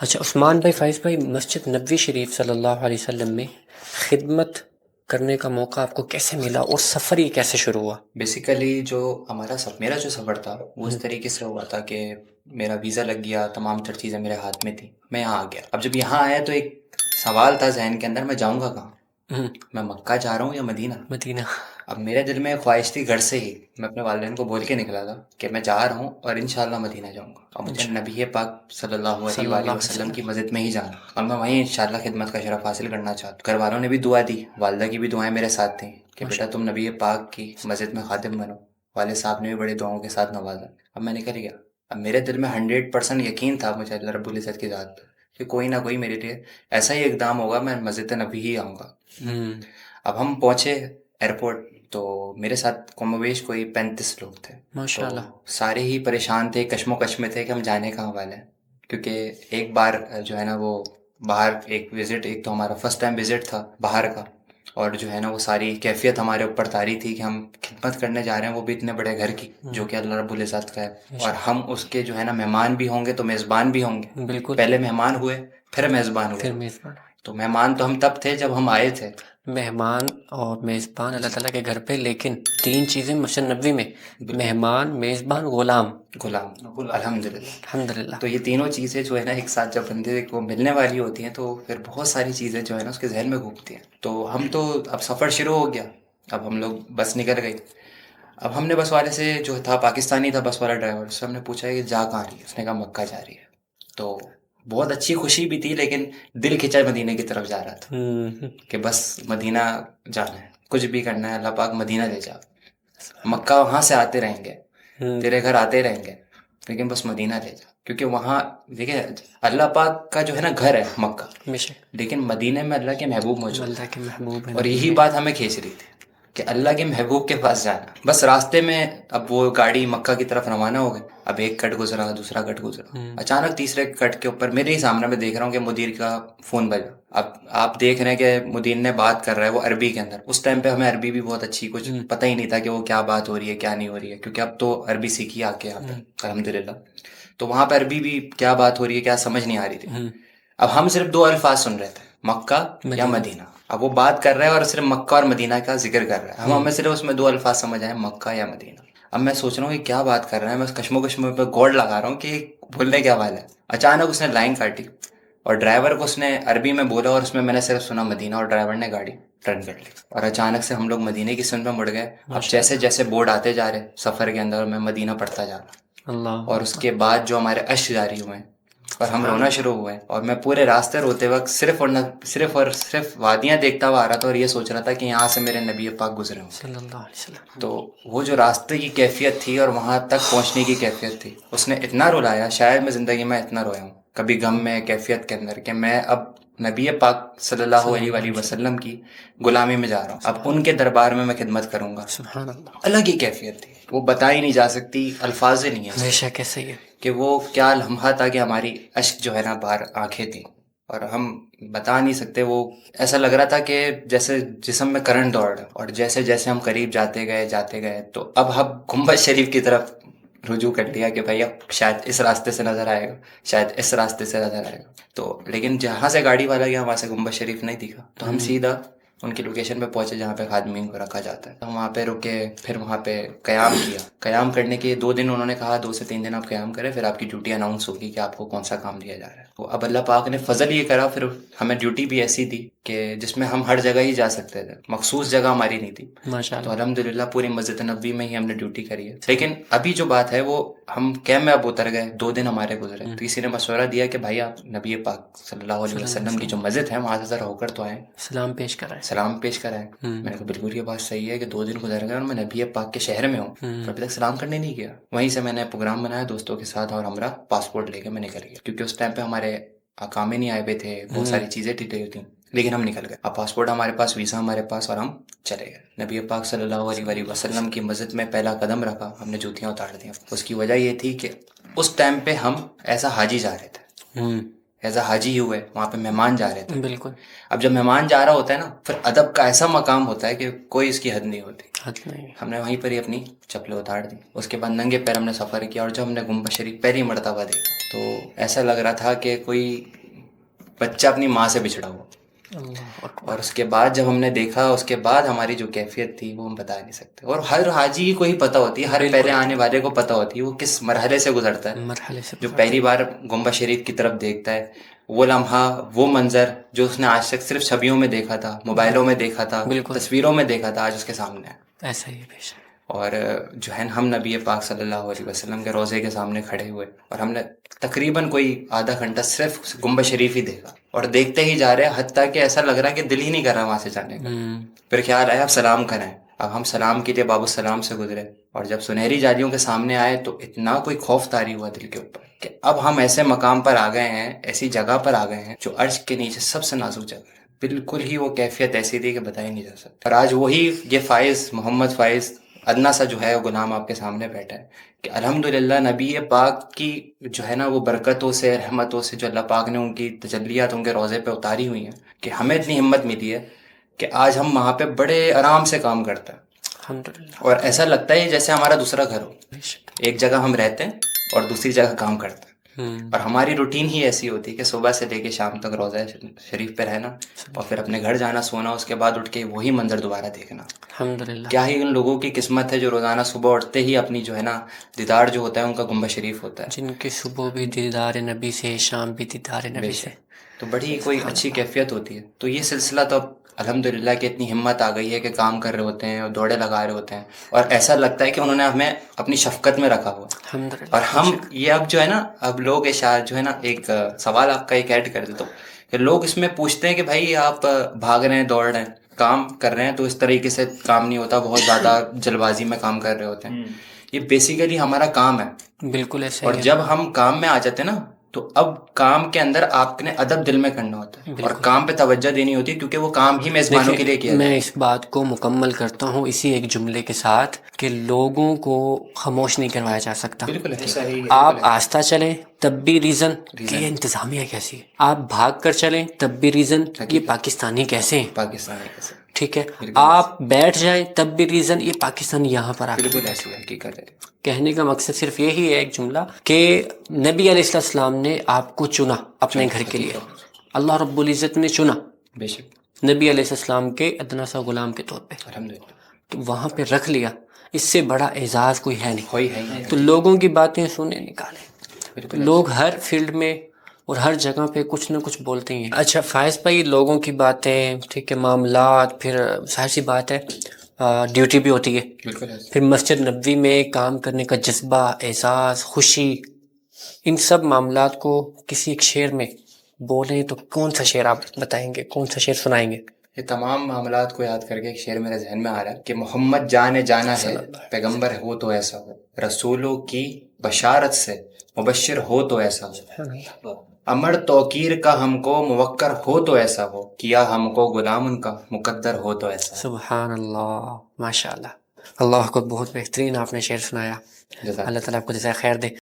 اچھا عثمان بھائی، فائز بھائی، مسجد نبوی شریف صلی اللہ علیہ وسلم میں خدمت کرنے کا موقع آپ کو کیسے ملا اور سفر یہ کیسے شروع ہوا؟ بیسیکلی جو میرا جو سفر تھا وہ اس طریقے سے ہوا تھا کہ میرا ویزا لگ گیا، تمام تر چیزیں میرے ہاتھ میں تھیں، میں یہاں آ گیا۔ اب جب یہاں آیا تو ایک سوال تھا ذہن کے اندر، میں جاؤں گا کہاں؟ میں مکہ جا رہا ہوں یا مدینہ؟ مدینہ۔ اب میرے دل میں خواہش تھی گھر سے ہی، میں اپنے والدین کو بول کے نکلا تھا کہ میں جا رہا ہوں اور انشاءاللہ مدینہ جاؤں گا، اور مجھے نبی پاک صلی اللہ علیہ صلی وآلہ اللہ علیہ وسلم کی وسلم۔ مسجد میں ہی جانا، اور میں وہیں انشاءاللہ خدمت کا شرف حاصل کرنا چاہتا ہوں۔ گھر والوں نے بھی دعا دی، والدہ کی بھی دعائیں میرے ساتھ تھیں کہ بیٹا تم نبی پاک کی مسجد میں خادم بنو۔ والد صاحب نے بھی بڑے دعاؤں کے ساتھ نوازا۔ اب میں نکل گیا۔ اب میرے دل میں 100% یقین تھا مجھے اللہ رب العزت کی ذات پہ کہ کوئی نہ کوئی میرے لیے ایسا ہی اقدام ہوگا، میں مسجد نبی ہی آؤں گا۔ اب ہم پہنچے ایئرپورٹ تو میرے ساتھ کم و بیش کوئی 35 لوگ تھے، ماشاء تو اللہ۔ سارے ہی پریشان تھے، کشم و کش میں تھے کہ ہم جانے کہاں والے ہیں، کیونکہ ایک بار جو ہے نا وہ باہر ایک وزٹ، ایک تو ہمارا فرسٹ ٹائم وزٹ تھا باہر کا، اور جو ہے نا وہ ساری کیفیت ہمارے اوپر طاری تھی کہ ہم خدمت کرنے جا رہے ہیں، وہ بھی اتنے بڑے گھر کی جو کہ اللہ رب العزت کا ہے، اور ہم اس کے جو ہے نا مہمان بھی ہوں گے تو میزبان بھی ہوں گے۔ بالکل۔ پہلے مہمان ہوئے پھر میزبان ہوئے، پھر میزبان۔ تو مہمان تو ہم تب تھے جب ہم آئے تھے۔ مہمان اور میزبان اللہ تعالیٰ کے گھر پہ، لیکن تین چیزیں مسجد نبوی میں: مہمان، میزبان، غلام۔ غلام، الحمدللہ۔ الحمدللہ۔ تو یہ تینوں چیزیں جو ہے نا ایک ساتھ جب بندے کو ملنے والی ہوتی ہیں تو پھر بہت ساری چیزیں جو ہے نا اس کے ذہن میں گھومتی ہیں۔ تو ہم تو اب سفر شروع ہو گیا، اب ہم لوگ بس نکل گئی۔ اب ہم نے بس والے سے، جو تھا پاکستانی تھا بس والا ڈرائیور، اس سے ہم نے پوچھا کہ جا کہاں رہی ہے؟ اس نے کہا مکہ جا رہی ہے۔ تو بہت اچھی خوشی بھی تھی، لیکن دل کھچا مدینے کی طرف جا رہا تھا کہ بس مدینہ جانا ہے، کچھ بھی کرنا ہے اللہ پاک مدینہ لے جا۔ مکہ وہاں سے آتے رہیں گے، تیرے گھر آتے رہیں گے، لیکن بس مدینہ لے جا، کیونکہ وہاں دیکھیں اللہ پاک کا جو ہے نا گھر ہے مکہ، لیکن مدینہ میں اللہ کے محبوب موجود اللہ ہیں، کے محبوب ہیں اور نبی یہی ہیں۔ بات ہمیں کھینچ رہی تھی کہ اللہ کے محبوب کے پاس جانا۔ بس راستے میں اب وہ گاڑی مکہ کی طرف روانہ ہو گئی، اب ایک کٹ گزرا، دوسرا کٹ گزرا، اچانک تیسرے کٹ کے اوپر میرے ہی سامنے میں دیکھ رہا ہوں کہ مدیر کا فون بجا۔ اب آپ دیکھ رہے ہیں کہ مدیر نے بات کر رہا ہے وہ عربی کے اندر، اس ٹائم پہ ہمیں عربی بھی بہت اچھی کچھ پتہ ہی نہیں تھا کہ وہ کیا بات ہو رہی ہے کیا نہیں ہو رہی ہے، کیونکہ اب تو عربی سیکھی آ کے یہاں پہ الحمدللہ، تو وہاں پہ عربی بھی کیا بات ہو رہی ہے کیا سمجھ نہیں آ رہی تھی۔ اب ہم صرف دو الفاظ سن رہے تھے، مکہ یا مدینہ۔ اب وہ بات کر رہا ہے اور صرف مکہ اور مدینہ کا ذکر کر رہا ہے، ہمیں صرف اس میں دو الفاظ سمجھ آئے، مکہ یا مدینہ۔ اب میں سوچ رہا ہوں کہ کیا بات کر رہا ہے، میں کشم و کشم پہ گوڑ لگا رہا ہوں کہ بولنے کیا والا ہے۔ اچانک اس نے لائن کاٹی اور ڈرائیور کو اس نے عربی میں بولا، اور اس میں نے صرف سنا مدینہ، اور ڈرائیور نے گاڑی ٹرن کر لی، اور اچانک سے ہم لوگ مدینے کی سمت میں مڑ گئے۔ اب جیسے جیسے بورڈ آتے جا رہے سفر کے اندر، میں مدینہ پڑھتا جا رہا، اور اس کے بعد جو ہمارے اشک جاری ہوئے اور ہم رونا شروع ہوئے، اور میں پورے راستے روتے وقت صرف اور صرف وادیاں دیکھتا ہوا آ رہا تھا، اور یہ سوچ رہا تھا کہ یہاں سے میرے نبی پاک گزرے ہوں صلی اللہ علیہ وسلم۔ تو وہ جو راستے کی کیفیت تھی اور وہاں تک پہنچنے کی کیفیت تھی، اس نے اتنا رلایا، شاید میں زندگی میں اتنا رویا ہوں کبھی غم میں، کیفیت کے اندر، کہ میں اب نبی پاک صلی اللہ علیہ وآلہ وسلم کی غلامی میں جا رہا ہوں، اب ان کے دربار میں خدمت کروں گا۔ سبحان اللہ۔ الگ ہی کیفیت تھی، وہ بتائی نہیں جا سکتی، الفاظ نہیں ہیں بے شک ایسے ہی ہے کہ وہ کیا لمحہ تھا کہ ہماری اشک جو ہے نا باہر آنکھیں تھیں، اور ہم بتا نہیں سکتے۔ وہ ایسا لگ رہا تھا کہ جیسے جسم میں کرنٹ دوڑ رہا، اور جیسے جیسے ہم قریب جاتے گئے تو اب ہم گنبد شریف کی طرف رجوع کر لیا کہ بھائی اب شاید اس راستے سے نظر آئے گا، شاید اس راستے سے نظر آئے گا۔ تو لیکن جہاں سے گاڑی والا گیا وہاں سے گنبد شریف نہیں دکھا، تو ہم سیدھا ان کی لوکیشن پہ پہنچے جہاں پہ خادمین کو رکھا جاتا ہے۔ ہم وہاں پہ رکے، پھر وہاں پہ قیام کیا۔ قیام کرنے کے 2 دن انہوں نے کہا 2 سے 3 دن آپ قیام کریں، پھر آپ کی ڈیوٹی اناؤنس ہوگی کہ آپ کو کون سا کام دیا جا رہا ہے۔ تو اب اللہ پاک نے فضل یہ کرا، پھر ہمیں ڈیوٹی بھی ایسی دی کہ جس میں ہم ہر جگہ ہی جا سکتے تھے، مخصوص جگہ ہماری نہیں تھی۔ تو الحمدللہ پوری مسجد نبوی میں ہی ہم نے ڈیوٹی کری ہے۔ لیکن ابھی جو بات ہے وہ ہم کیمپ میں اب اتر گئے، 2 دن ہمارے گزرے، تو کسی نے مشورہ دیا کہ بھائی آپ نبی پاک صلی اللہ علیہ وسلم کی جو مسجد ہے وہاں سے ذرا ہو کر تو آئیں، سلام پیش کرائے۔ سلام پیش کرائیں۔ میں نے کہا بالکل یہ بات صحیح ہے کہ 2 دن گزر گئے اور میں نبی پاک کے شہر میں ہوں، ابھی تک سلام کرنے نہیں گیا۔ وہیں سے میں نے پروگرام بنایا دوستوں کے ساتھ، اور ہمارا پاسپورٹ لے کے میں نکل گیا، کیونکہ اس ٹائم پہ ہمارے اقامے نہیں آئے ہوئے تھے، بہت ساری چیزیں ٹھیک ہوئی تھیں، لیکن ہم نکل گئے۔ اب پاسپورٹ ہمارے پاس، ویزا ہمارے پاس، اور ہم چلے گئے۔ نبی پاک صلی اللہ علیہ وآلہ وسلم کی مسجد میں پہلا قدم رکھا، ہم نے جوتیاں اتار دیں۔ اس کی وجہ یہ تھی کہ اس ٹائم پہ ہم ایسا حاجی جا رہے تھے، ایز اے حاجی ہوئے، وہاں پہ مہمان جا رہے تھے. بالکل. اب جب مہمان جا رہا ہوتا ہے نا، پھر ادب کا ایسا مقام ہوتا ہے کہ کوئی اس کی حد نہیں ہوتی. حد نہیں. ہم نے وہیں پر ہی اپنی چپلیں اتار دی. اس کے بعد ننگے پیر ہم نے سفر کیا، اور جب ہم نے گنبد شریف پہلی مرتبہ دیکھا تو ایسا لگ رہا تھا کہ کوئی بچہ اپنی ماں سے بچھڑا ہوا. اللہ اکبر. اور اس کے بعد جب ہم نے دیکھا، اس کے بعد ہماری جو کیفیت تھی وہ ہم بتا نہیں سکتے. اور ہر حاجی کو ہی پتہ ہوتی ہے، ہر پہلے آنے والے کو پتہ ہوتی ہے وہ کس مرحلے سے گزرتا ہے. مرحلے سے جو پہلی بار گنبد شریف کی طرف دیکھتا ہے، وہ لمحہ، وہ منظر جو اس نے آج تک صرف چھبیوں میں دیکھا تھا، موبائلوں میں دیکھا تھا، تصویروں میں دیکھا تھا، آج اس کے سامنے ہے. ایسا ہی بے شک. اور جو ہے ہم نبی پاک صلی اللہ علیہ وسلم کے روضے کے سامنے کھڑے ہوئے، اور ہم نے تقریباً کوئی آدھا گھنٹہ صرف گنبد شریف ہی دیکھا، اور دیکھتے ہی جا رہے ہیں، حتیٰ کہ ایسا لگ رہا کہ دل ہی نہیں کر رہا وہاں سے جانے کا. پھر خیال آیا اب سلام کریں. اب ہم سلام کے لیے باب السلام سے گزرے، اور جب سنہری جالیوں کے سامنے آئے تو اتنا کوئی خوف طاری ہوا دل کے اوپر کہ اب ہم ایسے مقام پر آ گئے ہیں، ایسی جگہ پر آ گئے ہیں جو عرش کے نیچے سب سے نازک جگہ ہے. بالکل ہی وہ کیفیت ایسی تھی کہ بتائی نہیں جا سکتی. اور آج وہی یہ فائز، محمد فائز ادنا سا جو ہے وہ غلام آپ کے سامنے بیٹھا ہے کہ الحمدللہ نبی پاک کی جو ہے نا وہ برکتوں سے، رحمتوں سے، جو اللہ پاک نے ان کی تجلیات ان کے روضے پہ اتاری ہوئی ہیں، کہ ہمیں اتنی ہمت ملی ہے کہ آج ہم وہاں پہ بڑے آرام سے کام کرتے ہیں. الحمدللہ. اور ایسا لگتا ہے جیسے ہمارا دوسرا گھر ہو. ایک جگہ ہم رہتے ہیں اور دوسری جگہ کام کرتے ہیں. اور ہماری روٹین ہی ایسی ہوتی ہے کہ صبح سے لے کے شام تک روضہ شریف پہ رہنا، اور پھر اپنے گھر جانا، سونا، اس کے بعد اٹھ کے وہی منظر دوبارہ دیکھنا. الحمدللہ. کیا ہی ان لوگوں کی قسمت ہے جو روزانہ صبح اٹھتے ہی اپنی جو ہے نا دیدار جو ہوتا ہے ان کا گنبد شریف ہوتا ہے، جن کی صبح بھی دیدار نبی سے، شام بھی دیدار نبی سے. تو بڑی کوئی اچھی کیفیت ہوتی ہے. تو یہ سلسلہ تو الحمدللہ کہ اتنی ہمت آ گئی ہے کہ کام کر رہے ہوتے ہیں اور دوڑے لگا رہے ہوتے ہیں، اور ایسا لگتا ہے کہ انہوں نے ہمیں اپنی شفقت میں رکھا ہوا. اور ہم یہ اب جو ہے نا، اب لوگ اشار جو ہے نا، ایک سوال آپ کا ایک ایڈ کر دیتا ہوں کہ لوگ اس میں پوچھتے ہیں کہ بھائی آپ بھاگ رہے ہیں، دوڑ رہے ہیں، کام کر رہے ہیں، تو اس طریقے سے کام نہیں ہوتا، بہت زیادہ جلد بازی میں کام کر رہے ہوتے ہیں. یہ بیسیکلی ہمارا کام ہے. بالکل ایسا. اور جب ہم کام میں آ جاتے ہیں نا، تو اب کام کے اندر آپ نے ادب دل میں کرنا ہوتا ہے، اور کام پہ توجہ دینی ہوتی ہے، کیونکہ وہ کام ہی میزبانوں کے لیے کیا جاتا ہے. میں اس بات کو مکمل کرتا ہوں اسی ایک جملے کے ساتھ کہ لوگوں کو خاموش نہیں کروایا جا سکتا. بالکل آپ آہستہ چلیں تب بھی ریزن کہ یہ انتظامیہ کیسی ہے، آپ بھاگ کر چلیں تب بھی ریزن یہ پاکستانی کیسے ہیں، پاکستانی کیسے، ٹھیک ہے. آپ بیٹھ جائیں تب بھی ریزن یہ پاکستانی یہاں پر آ کے. بالکل ایسی حقیقت ہے. کہنے کا مقصد صرف یہی ہے ایک جملہ کہ نبی علیہ السلام نے آپ کو چنا اپنے گھر کے لیے، اللہ رب العزت نے چنا بے شک نبی علیہ السلام کے ادنا سا غلام کے طور پہ، الحمدللہ. تو وہاں پہ رکھ لیا. اس سے بڑا اعزاز کوئی ہے نہیں. ہوئی ہے. تو لوگوں کی باتیں سنیں، نکالیں. لوگ ہر فیلڈ میں اور ہر جگہ پہ کچھ نہ کچھ بولتے ہیں. اچھا فائز بھائی، لوگوں کی باتیں، ٹھیک ہے، معاملات، پھر ظاہر سی بات ہے ڈیوٹی بھی ہوتی ہے. بالکل. پھر مسجد نبوی میں کام کرنے کا جذبہ، احساس، خوشی، ان سب معاملات کو کسی ایک شعر میں بولیں تو کون سا شعر آپ بتائیں گے، کون سا شعر سنائیں گے؟ یہ تمام معاملات کو یاد کر کے ایک شعر میرے ذہن میں آ رہا ہے کہ محمد جانے جانا ہے، پیغمبر ہو تو ایسا ہو، رسولوں کی بشارت سے مبشر ہو تو ایسا ہو، امر توقیر کا ہم کو موقر ہو تو ایسا ہو، کیا ہم کو غلام ان کا مقدر ہو تو ایسا ہو. سبحان اللہ، ماشاء اللہ. اللہ کو بہت بہترین آپ نے شعر سنایا. اللہ تعالیٰ آپ کو جزائے خیر دے.